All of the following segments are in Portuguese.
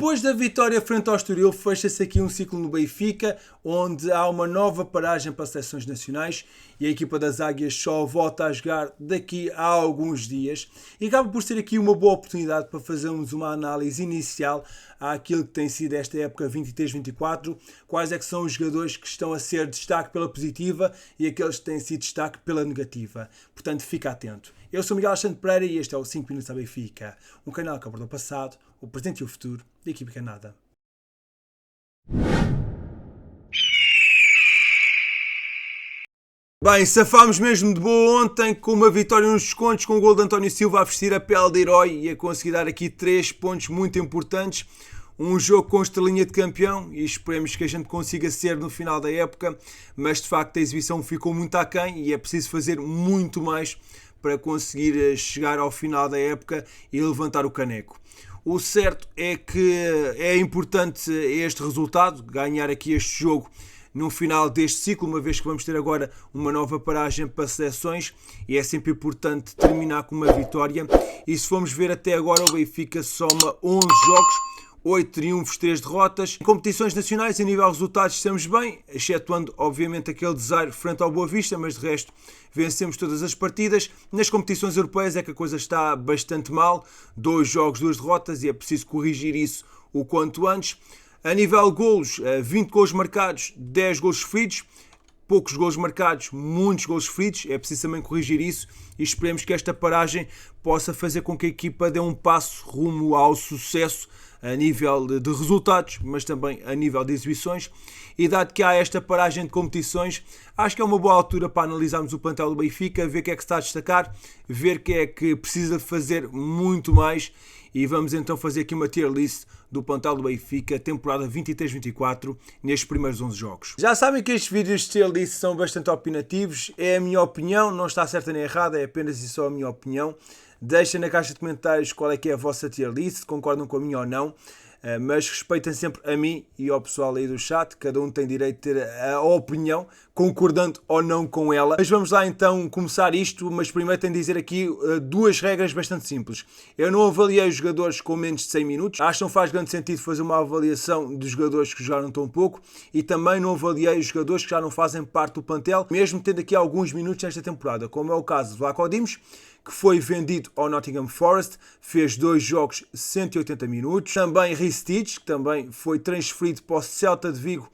Depois da vitória frente ao Estoril, fecha-se aqui um ciclo no Benfica, onde há uma nova paragem para as seleções nacionais e a equipa das Águias só volta a jogar daqui a alguns dias. E acaba por ser aqui uma boa oportunidade para fazermos uma análise inicial àquilo que tem sido esta época 23-24, quais é que são os jogadores que estão a ser destaque pela positiva e aqueles que têm sido destaque pela negativa. Portanto, fica atento. Eu sou Miguel Alexandre Pereira e este é o 5 Minutos a Benfica, um canal que aborda o passado, o presente e o futuro da equipa canada. Bem, safámos mesmo de boa ontem com uma vitória nos descontos, com o gol de António Silva a vestir a pele de herói e a conseguir dar aqui 3 pontos muito importantes. Um jogo com estrelinha de campeão e esperemos que a gente consiga ser no final da época, mas de facto a exibição ficou muito aquém e é preciso fazer muito mais para conseguir chegar ao final da época e levantar o caneco. O certo é que é importante este resultado, ganhar aqui este jogo no final deste ciclo, uma vez que vamos ter agora uma nova paragem para seleções e é sempre importante terminar com uma vitória. E se formos ver até agora, o Benfica soma 11 jogos, 8 triunfos, 3 derrotas. Em competições nacionais, a nível de resultados, estamos bem, excetuando obviamente aquele desaire frente ao Boa Vista, mas de resto vencemos todas as partidas. Nas competições europeias é que a coisa está bastante mal, 2 jogos, 2 derrotas e é preciso corrigir isso o quanto antes. A nível de golos, 20 golos marcados, 10 golos sofridos. Poucos golos marcados, muitos golos sofridos. É preciso também corrigir isso e esperemos que esta paragem possa fazer com que a equipa dê um passo rumo ao sucesso a nível de resultados, mas também a nível de exibições. E dado que há esta paragem de competições, acho que é uma boa altura para analisarmos o plantel do Benfica, ver o que é que se está a destacar, ver o que é que precisa fazer muito mais. E vamos então fazer aqui uma tier list do plantel do Benfica, temporada 23-24, nestes primeiros 11 jogos. Já sabem que estes vídeos de tier list são bastante opinativos, é a minha opinião, não está certa nem errada, é apenas e só a minha opinião. Deixem na caixa de comentários qual é que é a vossa tier list, se concordam com a minha ou não, mas respeitem sempre a mim e ao pessoal aí do chat, cada um tem direito de ter a opinião, concordando ou não com ela. Mas vamos lá então começar isto, mas primeiro tenho de dizer aqui 2 regras bastante simples. Eu não avaliei os jogadores com menos de 100 minutos, acho que não faz grande sentido fazer uma avaliação dos jogadores que jogaram tão pouco e também não avaliei os jogadores que já não fazem parte do plantel, mesmo tendo aqui alguns minutos nesta temporada, como é o caso de Vlaco Dimos, que foi vendido ao Nottingham Forest, fez 2 jogos, 180 minutos. Também Ristich, que também foi transferido para o Celta de Vigo,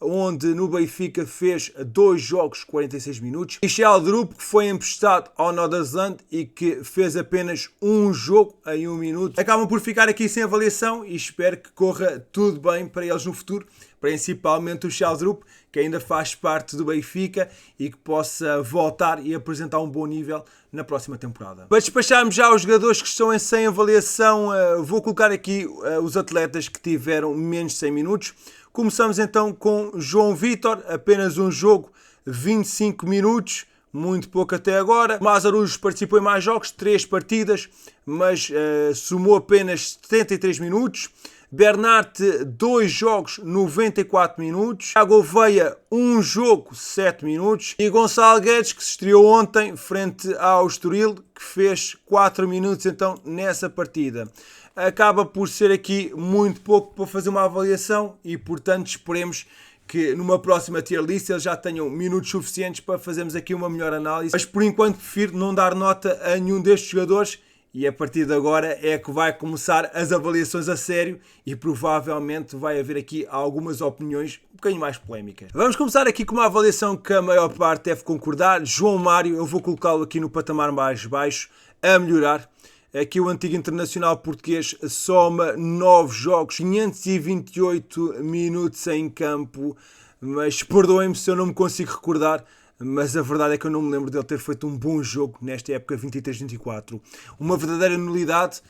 onde no Benfica fez 2 jogos, 46 minutos. Michel Drup, que foi emprestado ao Nordersland e que fez apenas 1 jogo em 1 minuto. Acabam por ficar aqui sem avaliação e espero que corra tudo bem para eles no futuro, principalmente o Michel Drup, que ainda faz parte do Benfica e que possa voltar e apresentar um bom nível na próxima temporada. Para despacharmos já os jogadores que estão sem avaliação, vou colocar aqui os atletas que tiveram menos de 100 minutos. Começamos então com João Vitor, apenas 1 jogo, 25 minutos, muito pouco até agora. Mazaruz participou em mais jogos, 3 partidas, mas somou apenas 73 minutos. Bernat, 2 jogos, 94 minutos. Thiago Veia, 1 jogo, 7 minutos. E Gonçalo Guedes, que se estreou ontem frente ao Estoril, que fez 4 minutos então nessa partida. Acaba por ser aqui muito pouco para fazer uma avaliação e, portanto, esperemos que numa próxima tier list eles já tenham minutos suficientes para fazermos aqui uma melhor análise. Mas, por enquanto, prefiro não dar nota a nenhum destes jogadores. E a partir de agora é que vai começar as avaliações a sério e provavelmente vai haver aqui algumas opiniões um bocadinho mais polémicas. Vamos começar aqui com uma avaliação que a maior parte deve concordar. João Mário, eu vou colocá-lo aqui no patamar mais baixo, a melhorar. Aqui o antigo internacional português soma 9 jogos, 528 minutos em campo, mas perdoem-me se eu não me consigo recordar, mas a verdade é que eu não me lembro dele ter feito um bom jogo nesta época 23-24. Uma verdadeira nulidade,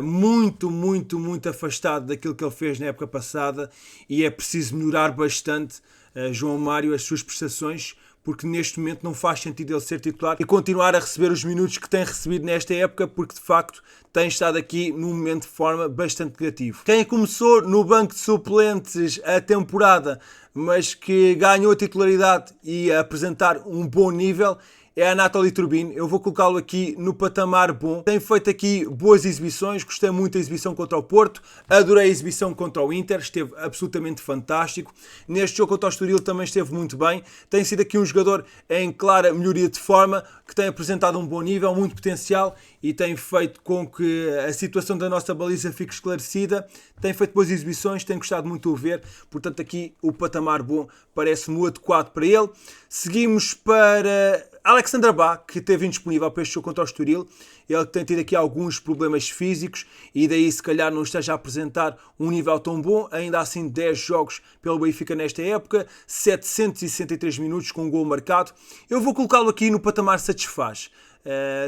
muito afastado daquilo que ele fez na época passada e é preciso melhorar bastante, João Mário, as suas prestações, porque neste momento não faz sentido ele ser titular e continuar a receber os minutos que tem recebido nesta época, porque de facto tem estado aqui num momento de forma bastante negativo. Quem começou no banco de suplentes a temporada, mas que ganhou a titularidade e a apresentar um bom nível, é a Nathalie Turbin. Eu vou colocá-lo aqui no patamar bom. Tem feito aqui boas exibições, gostei muito da exibição contra o Porto, adorei a exibição contra o Inter, esteve absolutamente fantástico. Neste jogo contra o Estoril também esteve muito bem. Tem sido aqui um jogador em clara melhoria de forma, que tem apresentado um bom nível, muito potencial e tem feito com que a situação da nossa baliza fique esclarecida. Tem feito boas exibições, tenho gostado muito de o ver, portanto aqui o patamar bom parece-me adequado para ele. Seguimos para Alexandre Bá, que esteve indisponível para este jogo contra o Estoril. Ele tem tido aqui alguns problemas físicos e daí se calhar não esteja a apresentar um nível tão bom. Ainda assim 10 jogos pelo Benfica nesta época, 763 minutos com um gol marcado. Eu vou colocá-lo aqui no patamar satisfaz.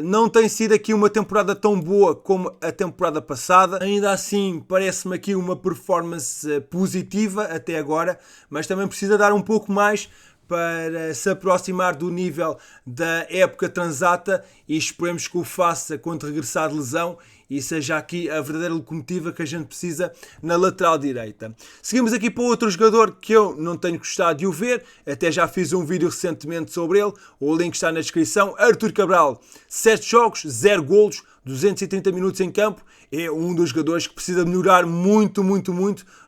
Não tem sido aqui uma temporada tão boa como a temporada passada. Ainda assim parece-me aqui uma performance positiva até agora, mas também precisa dar um pouco mais para se aproximar do nível da época transata e esperemos que o faça quando regressar de lesão e seja aqui a verdadeira locomotiva que a gente precisa na lateral direita. Seguimos aqui para outro jogador que eu não tenho gostado de o ver, até já fiz um vídeo recentemente sobre ele, o link está na descrição. Arthur Cabral, 7 jogos, 0 golos, 230 minutos em campo, é um dos jogadores que precisa melhorar muito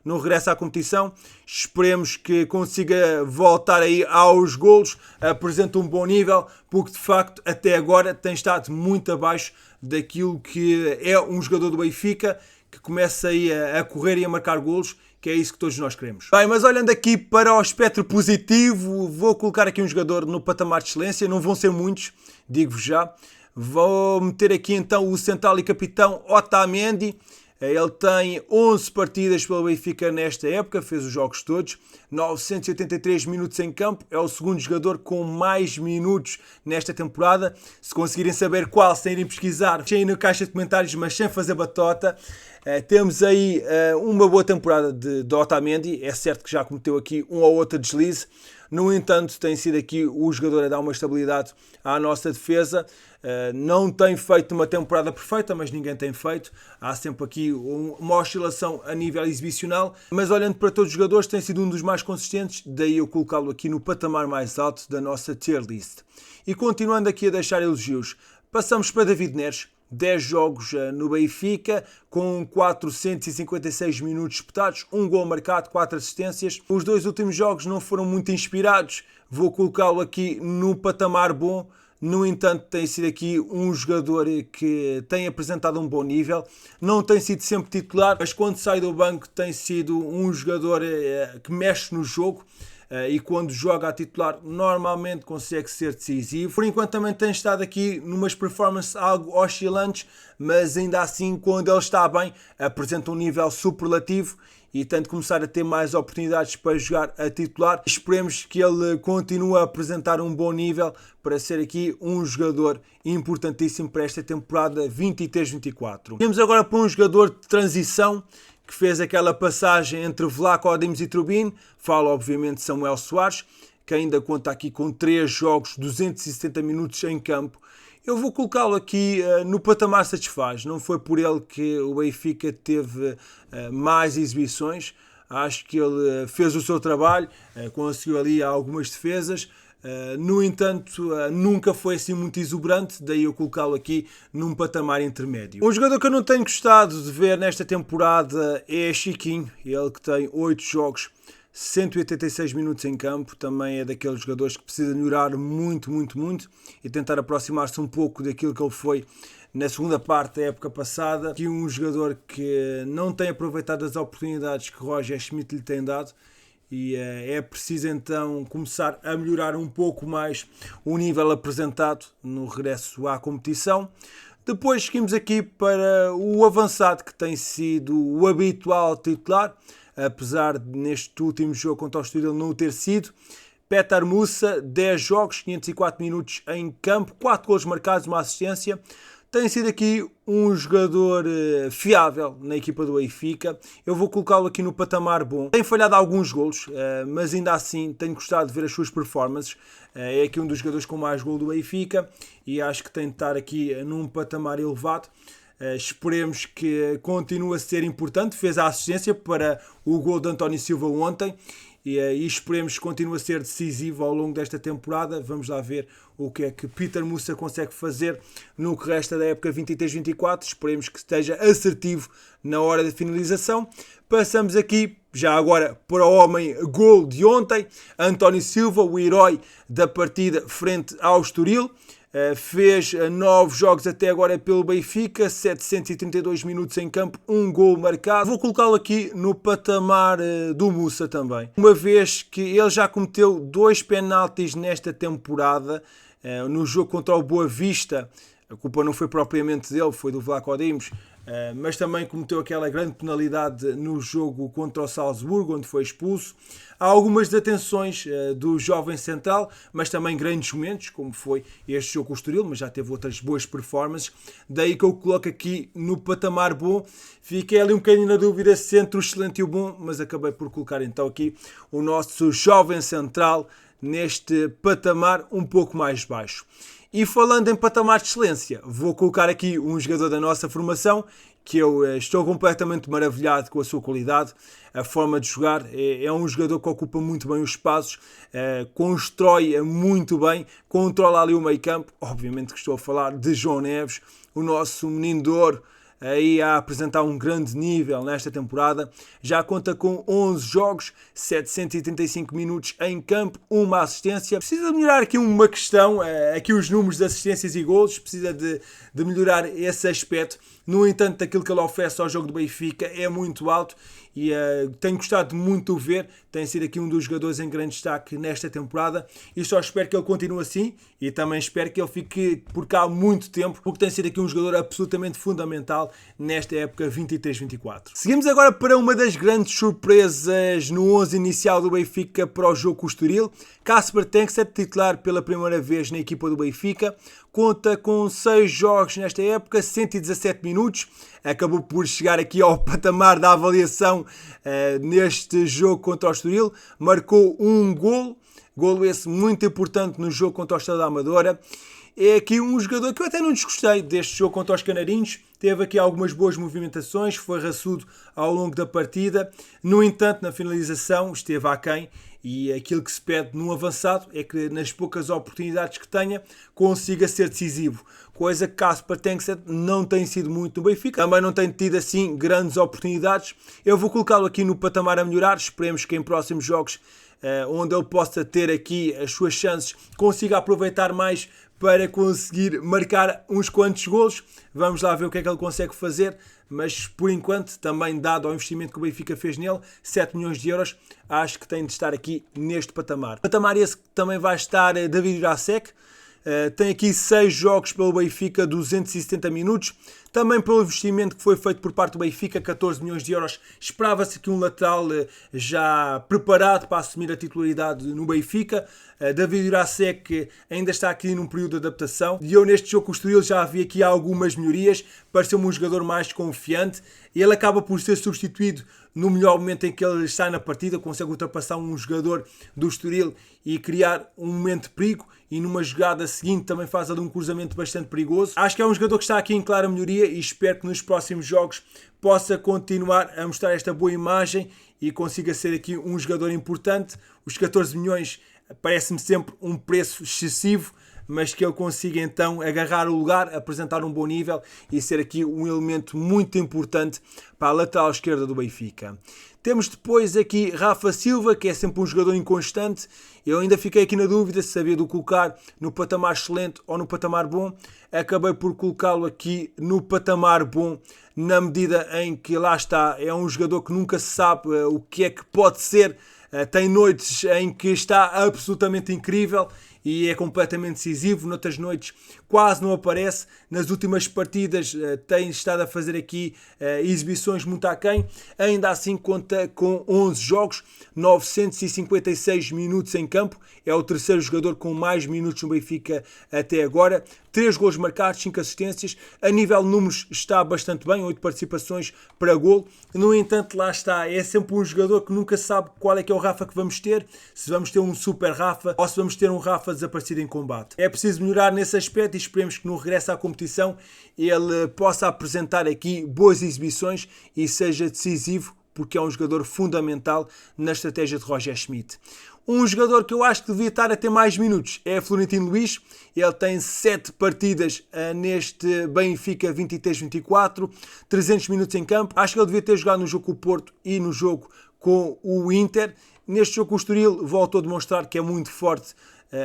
no regresso à competição. Esperemos que consiga voltar aí aos golos, apresenta um bom nível, porque de facto até agora tem estado muito abaixo daquilo que é um jogador do Benfica, que começa aí a correr e a marcar golos, que é isso que todos nós queremos. Bem, mas olhando aqui para o espectro positivo, vou colocar aqui um jogador no patamar de excelência, não vão ser muitos, digo-vos já. Vou meter aqui então o central e capitão Otamendi. Ele tem 11 partidas pelo Benfica nesta época, fez os jogos todos, 983 minutos em campo, é o segundo jogador com mais minutos nesta temporada. Se conseguirem saber qual, sem irem pesquisar, deixem aí na caixa de comentários, mas sem fazer batota. Temos aí uma boa temporada de Otamendi, é certo que já cometeu aqui um ou outro deslize, no entanto tem sido aqui o jogador a dar uma estabilidade à nossa defesa. Não tem feito uma temporada perfeita, mas ninguém tem feito, há sempre aqui uma oscilação a nível exibicional, mas olhando para todos os jogadores tem sido um dos mais consistentes, daí eu colocá-lo aqui no patamar mais alto da nossa tier list. E continuando aqui a deixar elogios, passamos para David Neres. 10 jogos no Benfica, com 456 minutos disputados, um gol marcado, 4 assistências. Os dois últimos jogos não foram muito inspirados, vou colocá-lo aqui no patamar bom. No entanto, tem sido aqui um jogador que tem apresentado um bom nível. Não tem sido sempre titular, mas quando sai do banco tem sido um jogador que mexe no jogo. E quando joga a titular normalmente consegue ser decisivo. Por enquanto também tem estado aqui numas performances algo oscilantes, mas ainda assim quando ele está bem apresenta um nível superlativo e tem de começar a ter mais oportunidades para jogar a titular. Esperemos que ele continue a apresentar um bom nível para ser aqui um jogador importantíssimo para esta temporada 23-24. Temos agora para um jogador de transição que fez aquela passagem entre Vlaco Dimos e Turbin. Falo obviamente de Samuel Soares, que ainda conta aqui com 3 jogos, 270 minutos em campo. Eu vou colocá-lo aqui no patamar satisfaz. Não foi por ele que o Benfica teve mais exibições. Acho que ele fez o seu trabalho, conseguiu ali algumas defesas. No entanto, nunca foi assim muito exuberante, daí eu colocá-lo aqui num patamar intermédio. Um jogador que eu não tenho gostado de ver nesta temporada é Chiquinho, ele que tem 8 jogos, 186 minutos em campo, também é daqueles jogadores que precisa melhorar muito e tentar aproximar-se um pouco daquilo que ele foi na segunda parte da época passada. Aqui um jogador que não tem aproveitado as oportunidades que Roger Schmidt lhe tem dado, e é preciso então começar a melhorar um pouco mais o nível apresentado no regresso à competição. Depois seguimos aqui para o avançado, que tem sido o habitual titular, apesar de neste último jogo contra o Estoril não o ter sido. Petar Musa, 10 jogos, 504 minutos em campo, 4 golos marcados, uma assistência. Tem sido aqui um jogador fiável na equipa do Benfica. Eu vou colocá-lo aqui no patamar bom. Tem falhado alguns golos, mas ainda assim tenho gostado de ver as suas performances. É aqui um dos jogadores com mais gol do Benfica e acho que tem de estar aqui num patamar elevado. Esperemos que continue a ser importante. Fez a assistência para o gol de António Silva ontem. e esperemos que continue a ser decisivo ao longo desta temporada. Vamos lá ver o que é que Peter Musa consegue fazer no que resta da época 23-24. Esperemos que esteja assertivo na hora da finalização. Passamos aqui, já agora, para o homem gol de ontem, António Silva, o herói da partida frente ao Estoril. Fez 9 jogos até agora pelo Benfica, 732 minutos em campo, um gol marcado. Vou colocá-lo aqui no patamar do Musa também, uma vez que ele já cometeu 2 penaltis nesta temporada. No jogo contra o Boa Vista, a culpa não foi propriamente dele, foi do Vlaco Dimos, mas também cometeu aquela grande penalidade no jogo contra o Salzburgo, onde foi expulso. Há algumas desatenções do jovem central, mas também grandes momentos, como foi este jogo com o Estoril, mas já teve outras boas performances. Daí que eu coloco aqui no patamar bom. Fiquei ali um bocadinho na dúvida se entre o excelente e o bom, mas acabei por colocar então aqui o nosso jovem central neste patamar um pouco mais baixo. E falando em patamar de excelência, vou colocar aqui um jogador da nossa formação que eu estou completamente maravilhado com a sua qualidade, a forma de jogar. É um jogador que ocupa muito bem os espaços, constrói muito bem, controla ali o meio campo. Obviamente que estou a falar de João Neves, o nosso menino de ouro, aí a apresentar um grande nível nesta temporada. Já conta com 11 jogos, 735 minutos em campo, uma assistência. Precisa de melhorar aqui uma questão, aqui os números de assistências e golos, precisa de melhorar esse aspecto. No entanto, aquilo que ele oferece ao jogo do Benfica é muito alto e tenho gostado muito de o ver. Tem sido aqui um dos jogadores em grande destaque nesta temporada e só espero que ele continue assim e também espero que ele fique por cá muito tempo, porque tem sido aqui um jogador absolutamente fundamental nesta época 23-24. Seguimos agora para uma das grandes surpresas no 11 inicial do Benfica para o jogo com o Estoril. Kasper Tengstedt, titular pela primeira vez na equipa do Benfica, conta com 6 jogos nesta época, 117 minutos, acabou por chegar aqui ao patamar da avaliação neste jogo contra o Estoril, marcou um golo esse muito importante no jogo contra o Estrela da Amadora. É aqui um jogador que eu até não desgostei deste jogo contra os Canarinhos, teve aqui algumas boas movimentações, foi raçudo ao longo da partida, no entanto na finalização esteve aquém. E aquilo que se pede num avançado é que nas poucas oportunidades que tenha consiga ser decisivo, coisa que Kasper Tengstedt não tem sido muito no Benfica, também não tem tido assim grandes oportunidades. Eu vou colocá-lo aqui no patamar a melhorar, esperemos que em próximos jogos onde ele possa ter aqui as suas chances, consiga aproveitar mais para conseguir marcar uns quantos golos. Vamos lá ver o que é que ele consegue fazer, mas por enquanto, também dado ao investimento que o Benfica fez nele, 7 milhões de euros, acho que tem de estar aqui neste patamar. Patamar esse que também vai estar David Jurasek. Tem aqui 6 jogos pelo Benfica, 270 minutos. Também pelo investimento que foi feito por parte do Benfica, 14 milhões de euros. Esperava-se aqui um lateral já preparado para assumir a titularidade no Benfica. David Jurasek ainda está aqui num período de adaptação. E eu neste jogo com o Estoril já vi aqui algumas melhorias. Pareceu-me um jogador mais confiante. Ele acaba por ser substituído no melhor momento em que ele está na partida. Consegue ultrapassar um jogador do Estoril e criar um momento de perigo. E numa jogada seguinte também faz ali um cruzamento bastante perigoso. Acho que é um jogador que está aqui em clara melhoria e espero que nos próximos jogos possa continuar a mostrar esta boa imagem e consiga ser aqui um jogador importante. Os 14 milhões parece-me sempre um preço excessivo, mas que ele consiga então agarrar o lugar, apresentar um bom nível e ser aqui um elemento muito importante para a lateral esquerda do Benfica. Temos depois aqui Rafa Silva, que é sempre um jogador inconstante. Eu ainda fiquei aqui na dúvida se sabia de o colocar no patamar excelente ou no patamar bom. Acabei por colocá-lo aqui no patamar bom, na medida em que lá está, é um jogador que nunca se sabe o que é que pode ser. Tem noites em que está absolutamente incrível e é completamente decisivo, noutras noites quase não aparece. Nas últimas partidas tem estado a fazer aqui exibições muito aquém. Ainda assim conta com 11 jogos, 956 minutos em campo, é o terceiro jogador com mais minutos no Benfica até agora. 3 golos marcados, 5 assistências, a nível de números está bastante bem, 8 participações para golo. No entanto, lá está, é sempre um jogador que nunca sabe qual é que é o Rafa que vamos ter, se vamos ter um super Rafa ou se vamos ter um Rafa desaparecido em combate. É preciso melhorar nesse aspecto e esperemos que no regresso à competição ele possa apresentar aqui boas exibições e seja decisivo porque é um jogador fundamental na estratégia de Roger Schmidt. Um jogador que eu acho que devia estar a ter mais minutos é Florentino Luís. Ele tem 7 partidas neste Benfica 23-24, 300 minutos em campo. Acho que ele devia ter jogado no jogo com o Porto e no jogo com o Inter. Neste jogo com o Estoril voltou a demonstrar que é muito forte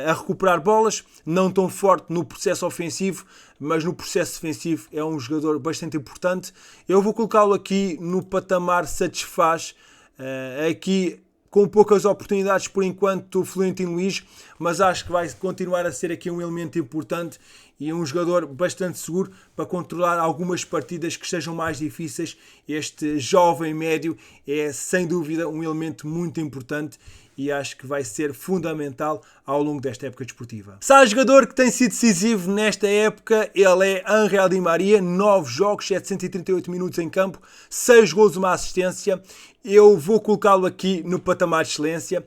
a recuperar bolas, não tão forte no processo ofensivo, mas no processo defensivo é um jogador bastante importante. Eu vou colocá-lo aqui no patamar satisfaz, aqui com poucas oportunidades por enquanto o Florentino Luís, mas acho que vai continuar a ser aqui um elemento importante e um jogador bastante seguro para controlar algumas partidas que sejam mais difíceis. Este jovem médio é sem dúvida um elemento muito importante e acho que vai ser fundamental ao longo desta época desportiva. Se há jogador que tem sido decisivo nesta época, ele é Ángel Di Maria, 9 jogos, 738 minutos em campo, 6 golos, uma assistência. Eu vou colocá-lo aqui no patamar de excelência,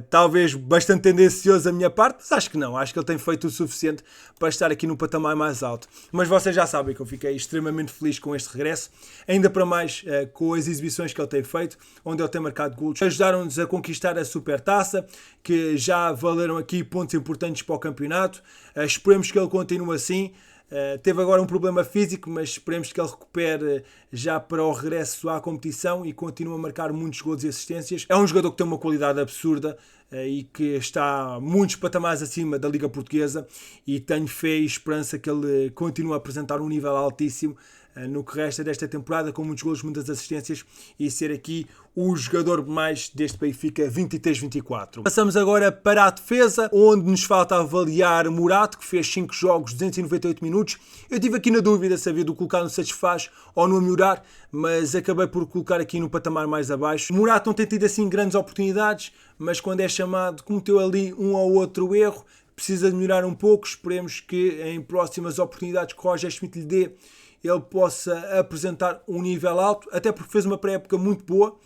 talvez bastante tendencioso da minha parte, mas acho que não, acho que ele tem feito o suficiente para estar aqui no patamar mais alto. Mas vocês já sabem que eu fiquei extremamente feliz com este regresso, ainda para mais com as exibições que ele tem feito, onde ele tem marcado golos. Ajudaram-nos a conquistar a Supertaça, que já valeram aqui pontos importantes para o campeonato. Esperemos que ele continue assim. Teve agora um problema físico, mas esperemos que ele recupere já para o regresso à competição e continue a marcar muitos gols e assistências. É um jogador que tem uma qualidade absurda e que está muitos patamares acima da Liga Portuguesa e tenho fé e esperança que ele continue a apresentar um nível altíssimo no que resta desta temporada, com muitos golos, muitas assistências e ser aqui o jogador mais deste Benfica 23-24. Passamos agora para a defesa, onde nos falta avaliar Morato, que fez 5 jogos, 298 minutos. Eu estive aqui na dúvida se havia de o colocar no satisfaz ou no a melhorar, mas acabei por colocar aqui no patamar mais abaixo. Morato não tem tido assim grandes oportunidades, mas quando é chamado cometeu ali um ou outro erro, precisa de melhorar um pouco. Esperemos que em próximas oportunidades que Roger Schmidt lhe dê, ele possa apresentar um nível alto, até porque fez uma pré-época muito boa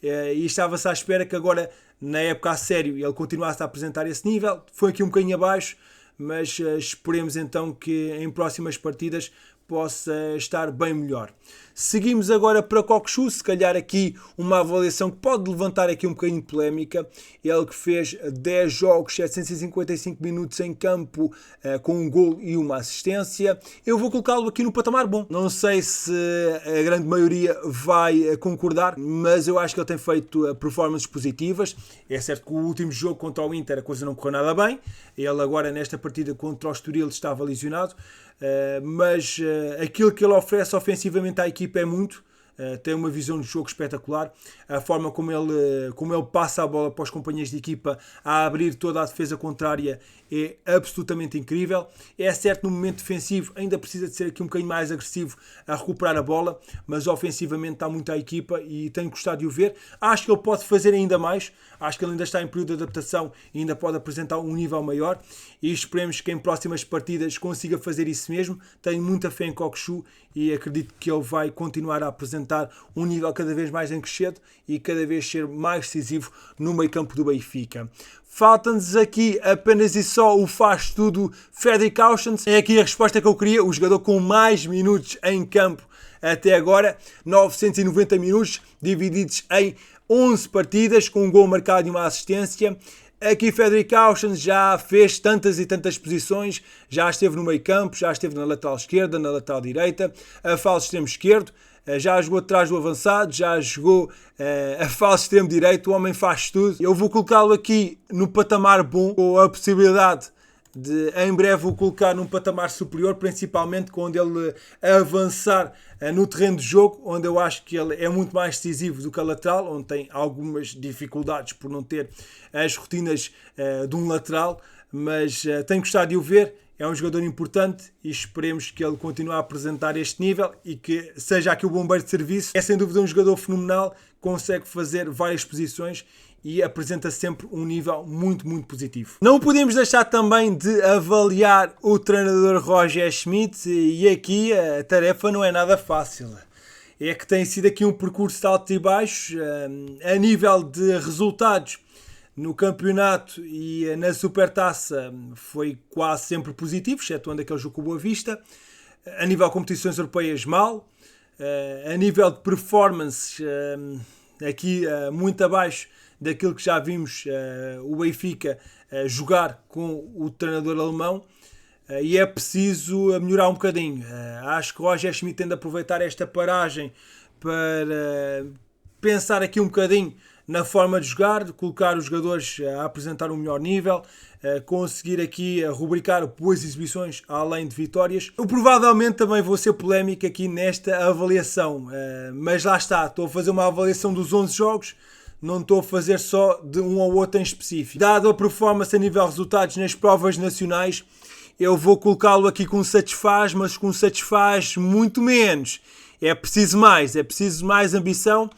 e estava-se à espera que agora, na época a sério, ele continuasse a apresentar esse nível. Foi aqui um bocadinho abaixo, mas esperemos então que em próximas partidas possa estar bem melhor. Seguimos agora para Cockchu, se calhar aqui uma avaliação que pode levantar aqui um bocadinho de polémica. Ele que fez 10 jogos, 755 minutos em campo, com um gol e uma assistência. Eu vou colocá-lo aqui no patamar bom. Não sei se a grande maioria vai concordar, mas eu acho que ele tem feito performances positivas. É certo que o último jogo contra o Inter a coisa não correu nada bem. Ele agora nesta partida contra o Estoril estava lesionado. Mas aquilo que ele oferece ofensivamente à equipa é muito. Tem uma visão de jogo espetacular. A forma como ele passa a bola para os companheiros de equipa a abrir toda a defesa contrária é absolutamente incrível. É certo, no momento defensivo ainda precisa de ser aqui um bocadinho mais agressivo a recuperar a bola, mas ofensivamente está muito à equipa e tenho gostado de o ver. Acho que ele pode fazer ainda mais. Acho que ele ainda está em período de adaptação e ainda pode apresentar um nível maior e esperemos que em próximas partidas consiga fazer isso mesmo. Tenho muita fé em Cockchu e acredito que ele vai continuar a apresentar um nível cada vez mais em crescente e cada vez ser mais decisivo no meio campo do Benfica. Falta-nos aqui apenas e só o faz tudo Fredrik Aursnes. É aqui a resposta que eu queria, o jogador com mais minutos em campo até agora, 990 minutos divididos em 11 partidas, com um gol marcado e uma assistência. Aqui Fredrik Aursnes já fez tantas e tantas posições, já esteve no meio campo, já esteve na lateral esquerda, na lateral direita, a falso extremo esquerdo, já jogou atrás do avançado, já jogou a falso extremo direito, o homem faz tudo. Eu vou colocá-lo aqui no patamar bom, com a possibilidade de em breve o colocar num patamar superior, principalmente quando ele avançar no terreno de jogo, onde eu acho que ele é muito mais decisivo do que a lateral, onde tem algumas dificuldades por não ter as rotinas de um lateral, mas tenho gostado de o ver. É um jogador importante e esperemos que ele continue a apresentar este nível e que seja aqui o bombeiro de serviço. É sem dúvida um jogador fenomenal, consegue fazer várias posições e apresenta sempre um nível muito, muito positivo. Não podemos deixar também de avaliar o treinador Roger Schmidt e aqui a tarefa não é nada fácil. É que tem sido aqui um percurso de altos e baixos a nível de resultados. No campeonato e na Supertaça foi quase sempre positivo, excetuando aquele jogo com o Boa Vista. A nível de competições europeias, mal. A nível de performance, aqui muito abaixo daquilo que já vimos o Benfica jogar com o treinador alemão. E é preciso melhorar um bocadinho. Acho que o Roger Schmidt tem de aproveitar esta paragem para pensar aqui um bocadinho na forma de jogar, de colocar os jogadores a apresentar um melhor nível, conseguir aqui rubricar boas exibições além de vitórias. Eu provavelmente também vou ser polémico aqui nesta avaliação, mas lá está, estou a fazer uma avaliação dos 11 jogos, não estou a fazer só de um ou outro em específico. Dado a performance a nível de resultados nas provas nacionais, eu vou colocá-lo aqui com satisfaz, mas com satisfaz muito menos. É preciso mais ambição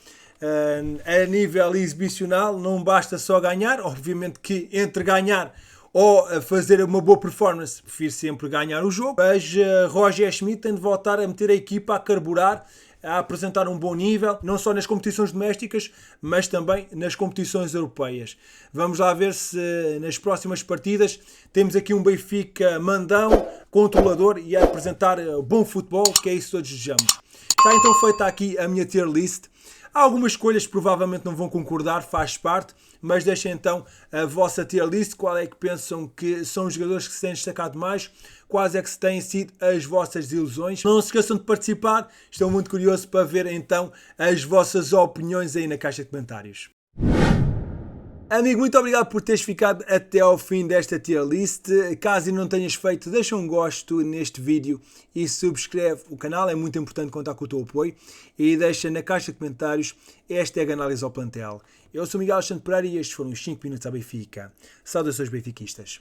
a nível exibicional, não basta só ganhar. Obviamente que entre ganhar ou fazer uma boa performance, prefiro sempre ganhar o jogo, mas Roger Schmidt tem de voltar a meter a equipa a carburar, a apresentar um bom nível, não só nas competições domésticas, mas também nas competições europeias. Vamos lá ver se nas próximas partidas temos aqui um Benfica mandão, controlador e a apresentar bom futebol, que é isso que todos desejamos. Está então feita aqui a minha tier list. Há algumas escolhas que provavelmente não vão concordar, faz parte, mas deixem então a vossa tier list, qual é que pensam que são os jogadores que se têm destacado mais, quais é que se têm sido as vossas desilusões. Não se esqueçam de participar, estou muito curioso para ver então as vossas opiniões aí na caixa de comentários. Amigo, muito obrigado por teres ficado até ao fim desta tier list. Caso não tenhas feito, deixa um gosto neste vídeo e subscreve o canal, é muito importante contar com o teu apoio. E deixa na caixa de comentários hashtag análise ao plantel. Eu sou Miguel Alexandre Pereira e estes foram os 5 minutos à Benfica. Saudações benfiquistas.